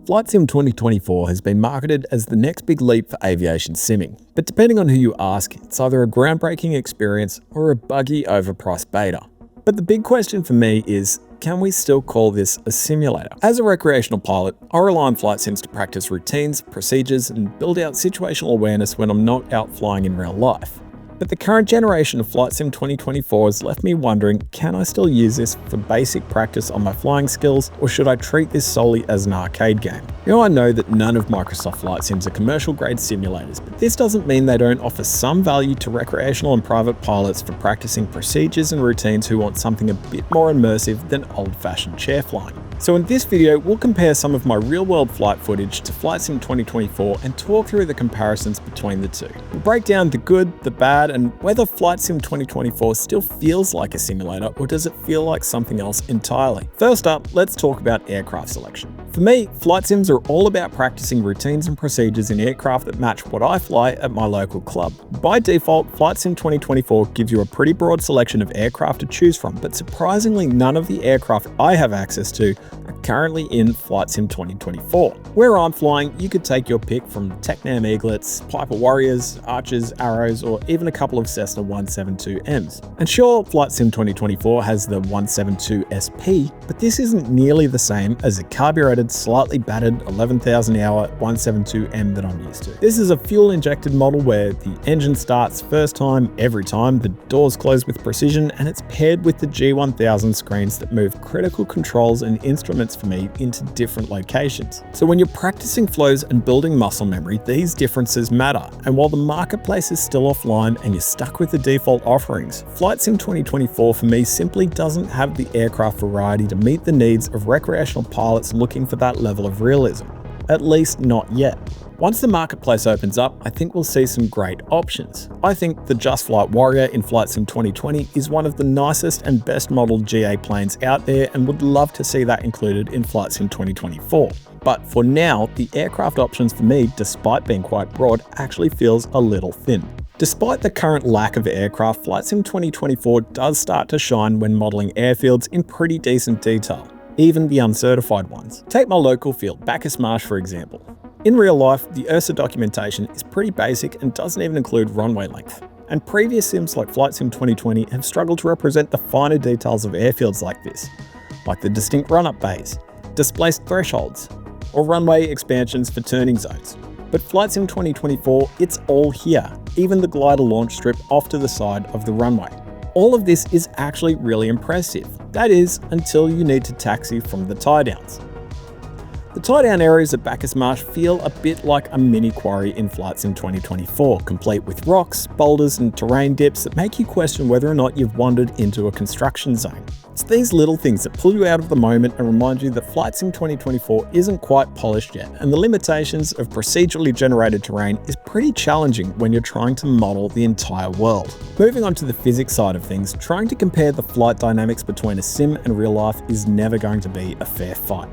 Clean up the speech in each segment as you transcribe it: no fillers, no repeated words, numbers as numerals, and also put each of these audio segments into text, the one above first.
Flight Sim 2024 has been marketed as the next big leap for aviation simming, but depending on who you ask, it's either a groundbreaking experience or a buggy, overpriced beta. But the big question for me is, can we still call this a simulator? As a recreational pilot, I rely on flight sims to practice routines, procedures, and build out situational awareness when I'm not out flying in real life. But the current generation of Flight Sim 2024 has left me wondering, can I still use this for basic practice on my flying skills, or should I treat this solely as an arcade game? Now, I know that none of Microsoft Flight Sims are commercial grade simulators, but this doesn't mean they don't offer some value to recreational and private pilots for practicing procedures and routines who want something a bit more immersive than old-fashioned chair flying. So in this video, we'll compare some of my real-world flight footage to Flight Sim 2024 and talk through the comparisons between the two. We'll break down the good, the bad, and whether Flight Sim 2024 still feels like a simulator or does it feel like something else entirely. First up, let's talk about aircraft selection. For me, flight sims are all about practicing routines and procedures in aircraft that match what I fly at my local club. By default, Flight Sim 2024 gives you a pretty broad selection of aircraft to choose from, but surprisingly none of the aircraft I have access to are currently in Flight Sim 2024. Where I'm flying, you could take your pick from Tecnam Eaglets, Piper Warriors, Archers, Arrows, or even a couple of Cessna 172Ms. And sure, Flight Sim 2024 has the 172 SP, but this isn't nearly the same as a carbureted, slightly battered 11,000 hour 172M that I'm used to. This is a fuel-injected model where the engine starts first time, every time, the doors close with precision, and it's paired with the G1000 screens that move critical controls and instruments for me into different locations. So when you're practicing flows and building muscle memory, these differences matter. And while the marketplace is still offline and you're stuck with the default offerings, Flight Sim 2024 for me simply doesn't have the aircraft variety to meet the needs of recreational pilots looking for that level of realism. At least not yet. Once the marketplace opens up, I think we'll see some great options. I think the Just Flight Warrior in Flight Sim 2020 is one of the nicest and best modeled GA planes out there and would love to see that included in Flight Sim 2024. But for now, the aircraft options for me, despite being quite broad, actually feels a little thin. Despite the current lack of aircraft, Flight Sim 2024 does start to shine when modeling airfields in pretty decent detail, even the uncertified ones. Take my local field, Bacchus Marsh for example. In real life, the URSA documentation is pretty basic and doesn't even include runway length. And previous sims like Flight Sim 2020 have struggled to represent the finer details of airfields like this, like the distinct run-up bays, displaced thresholds, or runway expansions for turning zones. But Flight Sim 2024, it's all here, even the glider launch strip off to the side of the runway. All of this is actually really impressive. That is, until you need to taxi from the tie-downs. The tie-down areas at Bacchus Marsh feel a bit like a mini quarry in Flight Sim 2024, complete with rocks, boulders, and terrain dips that make you question whether or not you've wandered into a construction zone. It's these little things that pull you out of the moment and remind you that Flight Sim 2024 isn't quite polished yet, and the limitations of procedurally generated terrain is pretty challenging when you're trying to model the entire world. Moving on to the physics side of things, trying to compare the flight dynamics between a sim and real life is never going to be a fair fight.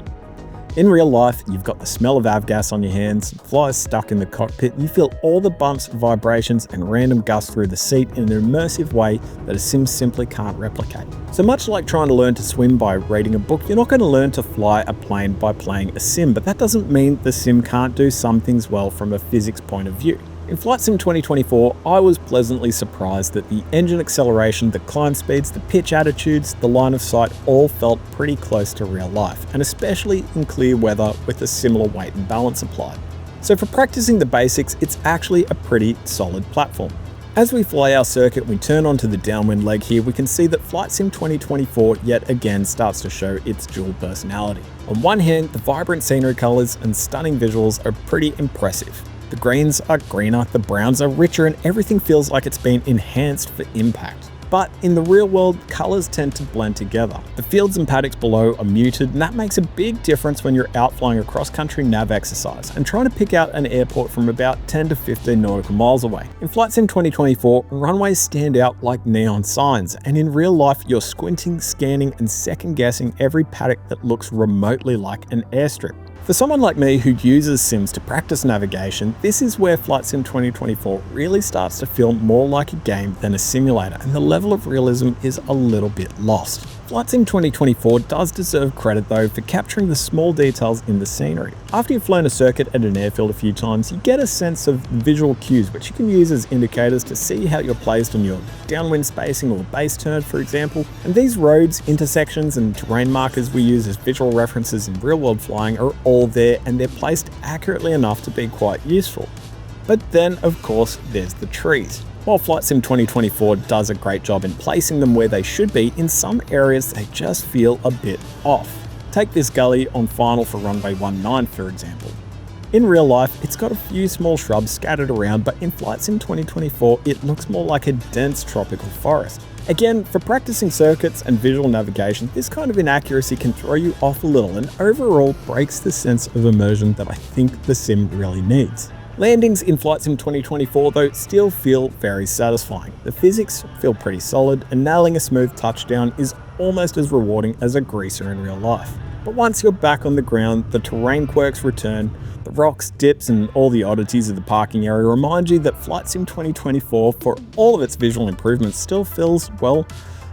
In real life, you've got the smell of avgas on your hands, flies stuck in the cockpit, and you feel all the bumps, vibrations, and random gusts through the seat in an immersive way that a sim simply can't replicate. So much like trying to learn to swim by reading a book, you're not going to learn to fly a plane by playing a sim, but that doesn't mean the sim can't do some things well from a physics point of view. In Flight Sim 2024, I was pleasantly surprised that the engine acceleration, the climb speeds, the pitch attitudes, the line of sight all felt pretty close to real life, and especially in clear weather with a similar weight and balance applied. So for practicing the basics, it's actually a pretty solid platform. As we fly our circuit and we turn onto the downwind leg here, we can see that Flight Sim 2024 yet again starts to show its dual personality. On one hand, the vibrant scenery colors and stunning visuals are pretty impressive. The greens are greener, the browns are richer, and everything feels like it's been enhanced for impact. But in the real world, colors tend to blend together. The fields and paddocks below are muted, and that makes a big difference when you're out flying a cross-country nav exercise and trying to pick out an airport from about 10 to 15 nautical miles away. In Flight Sim 2024, runways stand out like neon signs, and in real life, you're squinting, scanning, and second-guessing every paddock that looks remotely like an airstrip. For someone like me who uses sims to practice navigation, this is where Flight Sim 2024 really starts to feel more like a game than a simulator, and the level of realism is a little bit lost. Flight Sim 2024 does deserve credit though for capturing the small details in the scenery. After you've flown a circuit at an airfield a few times, you get a sense of visual cues which you can use as indicators to see how you're placed on your downwind spacing or base turn, for example. And these roads, intersections and terrain markers we use as visual references in real-world flying are all there, and they're placed accurately enough to be quite useful. But then, of course, there's the trees. While Flight Sim 2024 does a great job in placing them where they should be, in some areas they just feel a bit off. Take this gully on final for runway 19, for example. In real life, it's got a few small shrubs scattered around, but in Flight Sim 2024, it looks more like a dense tropical forest. Again, for practicing circuits and visual navigation, this kind of inaccuracy can throw you off a little and overall breaks the sense of immersion that I think the sim really needs. Landings in Flight Sim 2024 though still feel very satisfying. The physics feel pretty solid, and nailing a smooth touchdown is almost as rewarding as a greaser in real life. But once you're back on the ground, the terrain quirks return. The rocks, dips and all the oddities of the parking area remind you that Flight Sim 2024, for all of its visual improvements, still feels, well,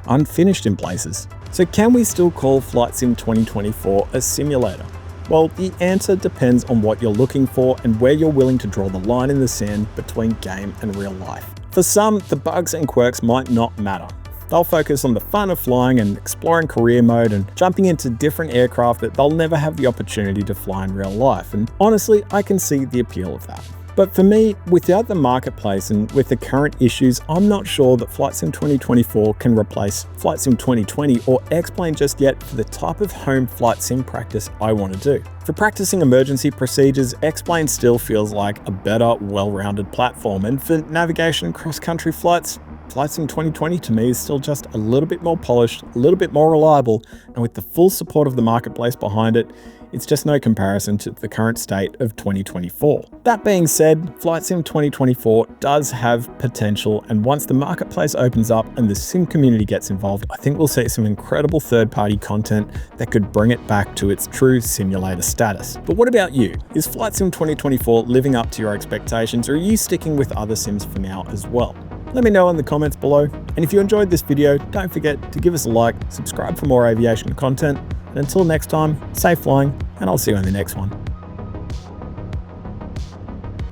unfinished in places. So can we still call Flight Sim 2024 a simulator? Well, the answer depends on what you're looking for and where you're willing to draw the line in the sand between game and real life. For some, the bugs and quirks might not matter. They'll focus on the fun of flying and exploring career mode and jumping into different aircraft that they'll never have the opportunity to fly in real life. And honestly, I can see the appeal of that. But for me, without the marketplace and with the current issues, I'm not sure that Flight Sim 2024 can replace Flight Sim 2020 or X-Plane just yet for the type of home flight sim practice I want to do. For practicing emergency procedures, X-Plane still feels like a better, well-rounded platform, and for navigation and cross-country flights, Flight Sim 2020 to me is still just a little bit more polished, a little bit more reliable, and with the full support of the marketplace behind it, it's just no comparison to the current state of 2024. That being said, Flight Sim 2024 does have potential, and once the marketplace opens up and the sim community gets involved, I think we'll see some incredible third-party content that could bring it back to its true simulator status. But what about you? Is Flight Sim 2024 living up to your expectations, or are you sticking with other sims for now as well? Let me know in the comments below, and if you enjoyed this video, don't forget to give us a like, subscribe for more aviation content, and until next time, safe flying, and I'll see you in the next one.